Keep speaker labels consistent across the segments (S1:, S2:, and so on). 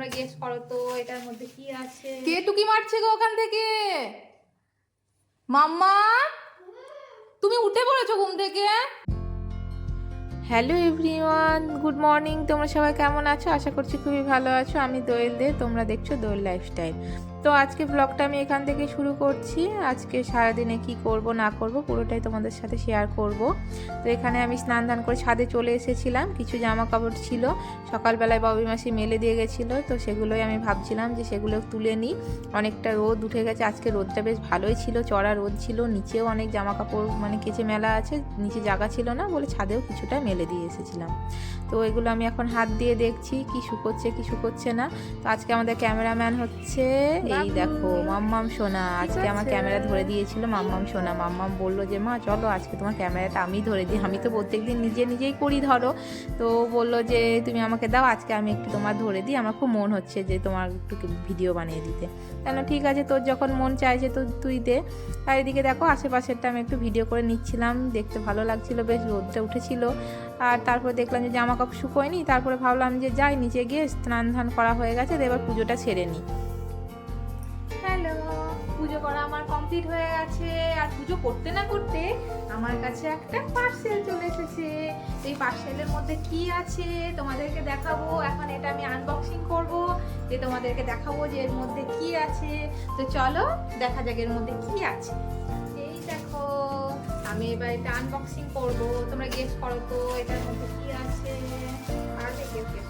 S1: তোমরা গেস করো তো এটার মধ্যে কি আছে। কে টুকি মারছে গো ওখান থেকে? মাম্মা, তুমি উঠে পড়েছো ঘুম থেকে? Hello everyone, good morning. তোমরা সবাই কেমন আছো? আশা করছি খুবই ভালো আছো। আমি দোয়েল দে, তোমরা দেখছো দোয়েল লাইফস্টাইল। তো আজকে ব্লগটা আমি এখান থেকে শুরু করছি। আজকে সারাদিনে কি করব না করব পুরোটাই তোমাদের সাথে শেয়ার করব। তো এখানে আমি স্নান ধান করে ছাদে চলে এসেছিলাম। কিছু জামা কাপড় ছিল, সকালবেলায় ববি মাসি মেলে দিয়ে গেছিলো, তো সেগুলোই আমি ভাবছিলাম যে সেগুলো তুলে নিই। অনেকটা রোদ উঠে গেছে, আজকে রোদটা বেশ ভালোই ছিল, চড়া রোদ ছিল। নিচেও অনেক জামা কাপড় মানে কেচে মেলা আছে, নিচে জায়গা ছিল না বলে ছাদেও কিছুটা মেলে দিয়ে এসেছিলাম। তো এগুলো আমি এখন হাত দিয়ে দেখছি কি শুকোচ্ছে কি শুকোচ্ছে না। তো আজকে আমাদের ক্যামেরাম্যান হচ্ছে এই দেখো মাম্মাম সোনা। আজকে আমার ক্যামেরা ধরে দিয়েছিল মাম্মাম সোনা। মাম্মাম বললো যে মা চলো আজকে তোমার ক্যামেরাটা আমি ধরে দিই, আমি তো প্রত্যেকদিন নিজেই করি ধরো। তো বললো যে তুমি আমাকে দাও, আজকে আমি একটু তোমার ধরে দিই, আমার খুব মন হচ্ছে যে তোমার একটু ভিডিও বানিয়ে দিতে। কেন ঠিক আছে, তোর যখন মন চাইছে তো তুই দে। আর এদিকে দেখো আশেপাশেরটা আমি একটু ভিডিও করে নিচ্ছিলাম, দেখতে ভালো লাগছিল, বেশ রোদটা উঠেছিল। আর তারপর দেখলাম যে জামা কাপড় শুকোয়নি, তারপরে ভাবলাম যে যাই নিচে গিয়ে স্নান ধান করা হয়ে গেছে, এবার পুজোটা সেরে নিই। হ্যালো, পুজো করা আমার কমপ্লিট হয়ে গেছে। আর পুজো করতে না করতে আমার কাছে একটা পার্সেল চলে এসেছে। এই পার্সেলের মধ্যে কি আছে তোমাদেরকে দেখাবো। এখন এটা আমি আনবক্সিং করব, যে তোমাদেরকে দেখাবো যে এর মধ্যে কি আছে। তো চলো দেখা যাক এর মধ্যে কি আছে। এই দেখো, আমি এবার এটা আনবক্সিং করব। তোমরা গেস করো তো এটার মধ্যে কি আছে। আর গেস গেস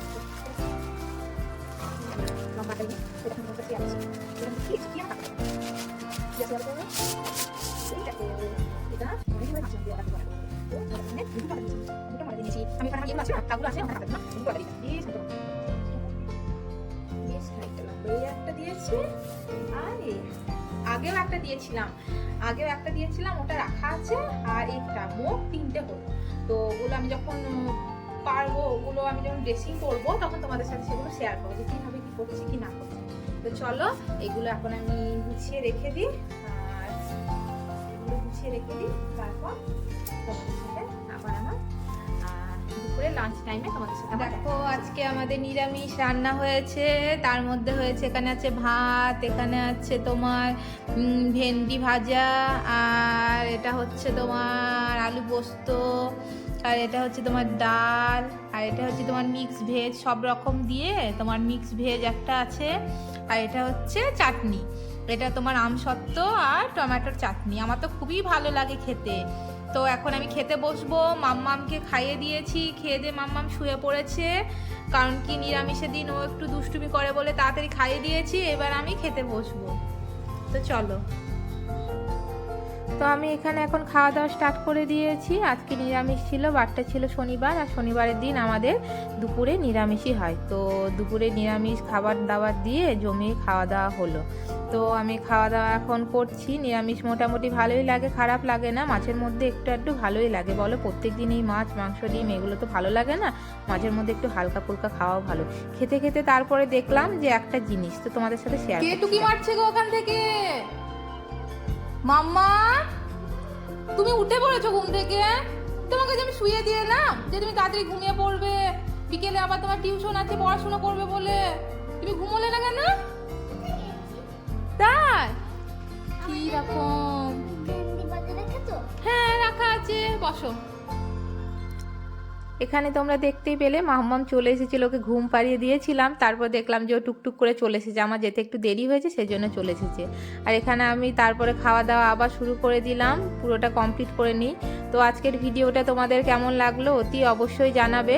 S1: আগেও একটা দিয়েছিলাম, ওটা রাখা আছে। আর একটা মোট 3টে হলো। তো ওগুলো আমি যখন পারবো, ওগুলো আমি যখন ড্রেসিং করবো তখন তোমাদের সাথে সেগুলো শেয়ার করবো যে কিভাবে কি করছি কি না করছি। তো চলো এগুলো এখন আমি গুছিয়ে রেখে দিই। আর এগুলো গুছিয়ে রেখে দিই, তারপর তোমাদের সাথে আবার আমার দুপুরে লাঞ্চ টাইমে তোমাদের সাথে। দেখো আজকে আমাদের নিরামিষ রান্না হয়েছে। তার মধ্যে হয়েছে, এখানে আছে ভাত, এখানে আছে তোমার ভেন্ডি ভাজা, আর এটা হচ্ছে তোমার আলু পোস্ত, আর এটা হচ্ছে তোমার ডাল, আর এটা হচ্ছে তোমার মিক্স ভেজ, সব রকম দিয়ে তোমার মিক্স ভেজ একটা আছে। আর এটা হচ্ছে চাটনি, এটা তোমার আমসত্ত্ব আর টমেটোর চাটনি। আমার তো খুবই ভালো লাগে খেতে। তো এখন আমি খেতে বসবো। মাম্মামকে খাইয়ে দিয়েছি, খেয়ে দিয়ে মাম্মাম শুয়ে পড়েছে, কারণ কি নিরামিষের দিন ও একটু দুষ্টুমি করে বলে তাড়াতাড়ি খাইয়ে দিয়েছি। এবার আমি খেতে বসবো। তো চলো। তো আমি এখানে এখন খাওয়া দাওয়া স্টার্ট করে দিয়েছি। আজকে নিরামিষ ছিল, বারটা ছিল শনিবার, আর শনিবারের দিন আমাদের দুপুরে নিরামিষই হয়। তো দুপুরে নিরামিষ খাবার দাবার দিয়ে জমিয়ে খাওয়া দাওয়া হলো। তো আমি খাওয়া দাওয়া এখন করছি। নিরামিষ মোটামুটি ভালোই লাগে, খারাপ লাগে না। মাছের মধ্যে একটু একটু ভালোই লাগে, বলো প্রত্যেক দিন এই মাছ মাংস ডিম এগুলো তো ভালো লাগে না। মাঝের মধ্যে একটু হালকা ফুলকা খাওয়াও ভালো। খেতে খেতে তারপরে দেখলাম যে একটা জিনিস তো তোমাদের সাথে শেয়ার করছি। কে টুকি মারছে গো ওখান থেকে? মাম্মা, তুমি উঠে পড়েছো ঘুম থেকে? তোমাকে যে আমি শুয়ে দিয়ে এলাম যে তুমি তাড়াতাড়ি ঘুমিয়ে পড়বে, বিকেলে আবার তোমার টিউশন আছে পড়াশোনা করবে বলে, তুমি ঘুমোলে না কেন? তাই কি রকম? হ্যাঁ রাখা আছে, বসো। এখানে তোমরা দেখতেই পেলে মাম্মাম চলে এসেছিল, ওকে ঘুম পাড়িয়ে দিয়েছিলাম। তারপর দেখলাম যে ও টুকটুক করে চলে এসেছে, আমার যেতে একটু দেরি হয়েছে সেই জন্য চলে এসেছে। আর এখানে আমি তারপরে খাওয়া দাওয়া আবার শুরু করে দিলাম, পুরোটা কমপ্লিট করে নিই। তো আজকের ভিডিওটা তোমাদের কেমন লাগলো অতি অবশ্যই জানাবে।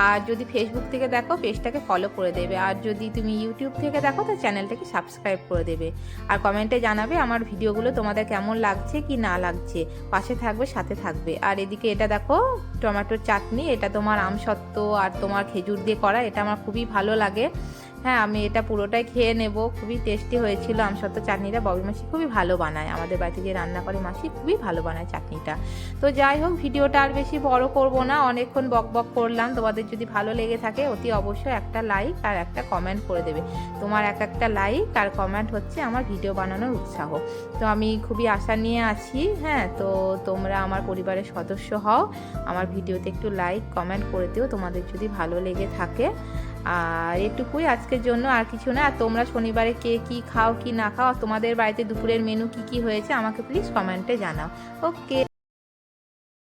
S1: আর যদি ফেসবুক থেকে দেখো পেজটাকে ফলো করে দেবে, আর যদি তুমি ইউটিউব থেকে দেখো তো চ্যানেলটাকে সাবস্ক্রাইব করে দেবে। আর কমেন্টে জানাবে আমার ভিডিওগুলো তোমাদের কেমন লাগছে কি না লাগছে, পাশে থাকবে সাথে থাকবে। আর এদিকে এটা দেখো টমেটোর চাটনি, এটা তোমার আমসত্ত্ব আর তোমার খেজুর দিয়ে করা, এটা আমার খুবই ভালো লাগে। হ্যাঁ আমি এটা পুরোটাই খেয়ে নেব, খুবই টেস্টি হয়েছিল। আমসত্ত্ব চাটনিটা ববি মাসি খুবই ভালো বানায়, আমাদের বাড়িতে যে রান্না করে মাসি খুবই ভালো বানায় চাটনিটা। তো যাই হোক ভিডিওটা আর বেশি বড় করব না, অনেকক্ষণ বক বক করলাম। তোমাদের যদি ভালো লেগে থাকে অতি অবশ্যই একটা লাইক আর একটা কমেন্ট করে দেবে। তোমার একটা লাইক আর কমেন্ট হচ্ছে আমার ভিডিও বানানোর উৎসাহ। তো আমি খুবই আশা নিয়ে আছি। হ্যাঁ তো তোমরা আমার পরিবারের সদস্য হও, আমার ভিডিওতে একটু লাইক কমেন্ট করে দিও তোমাদের যদি ভালো লেগে থাকে। আর এটুকুই আজকের জন্য, আর কিছু না। আর তোমরা শনিবারে কে কী খাও কি না খাও, তোমাদের বাড়িতে দুপুরের মেনু কি কি হয়েছে আমাকে প্লিজ কমেন্টে জানাও। ওকে।